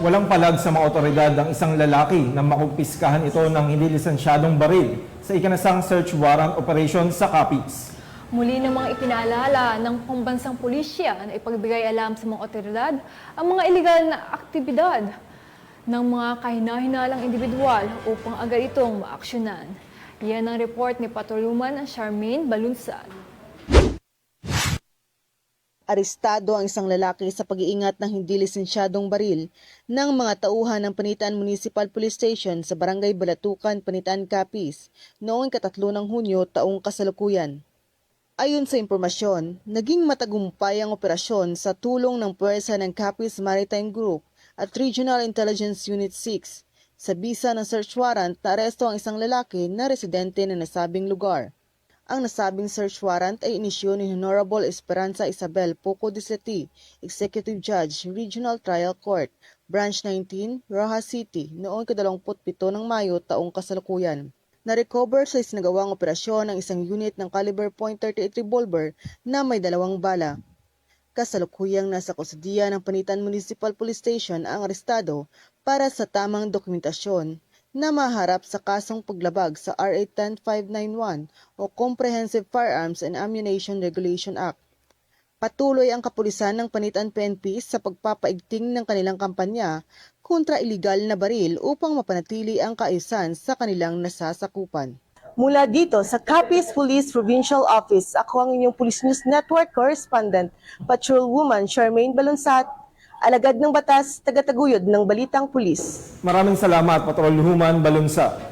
Walang palag sa mga otoridad ang isang lalaki na makumpiskahan ito ng hindi lisensyadong baril sa ikanasang search warrant operation sa Capiz. Muli namang ipinaalala ng pambansang pulisya na ipagbigay alam sa mga otoridad ang mga iligal na aktibidad ng mga kahina-hinalang individual upang agad itong maaksyonan. Yan ang report ni Patrolwoman Charmaine Balunsad. Arestado ang isang lalaki sa pag-iingat ng hindi lisensyadong baril ng mga tauhan ng Panitan Municipal Police Station sa Barangay Balatukan, Panitan, Capiz noong 3 ng Hunyo taong kasalukuyan. Ayon sa impormasyon, naging matagumpay ang operasyon sa tulong ng puwersa ng Capiz Maritime Group at Regional Intelligence Unit 6. Sa bisa ng search warrant, naaresto ang isang lalaki na residente ng nasabing lugar. Ang nasabing search warrant ay inisyu ni Honorable Esperanza Isabel Poco Diseti, Executive Judge, Regional Trial Court, Branch 19, Rojas City, noong 27 ng Mayo taong kasalukuyan. Na-recover sa isinagawang operasyon ang isang unit ng caliber .38 revolver na may 2 bala. Kasalukuyang nasa kustudiya ng Panitan Municipal Police Station ang arestado para sa tamang dokumentasyon na maharap sa kasong paglabag sa RA 10591 o Comprehensive Firearms and Ammunition Regulation Act. Patuloy ang kapulisan ng Panitan PNP sa pagpapaigting ng kanilang kampanya kontra iligal na baril upang mapanatili ang kaayusan sa kanilang nasasakupan. Mula dito sa Capiz Police Provincial Office, ako ang inyong Police News Network Correspondent, Patrolwoman Charmaine Balunsat, alagad ng batas, tagataguyod ng Balitang Pulis. Maraming salamat, Patrolwoman Balunsa.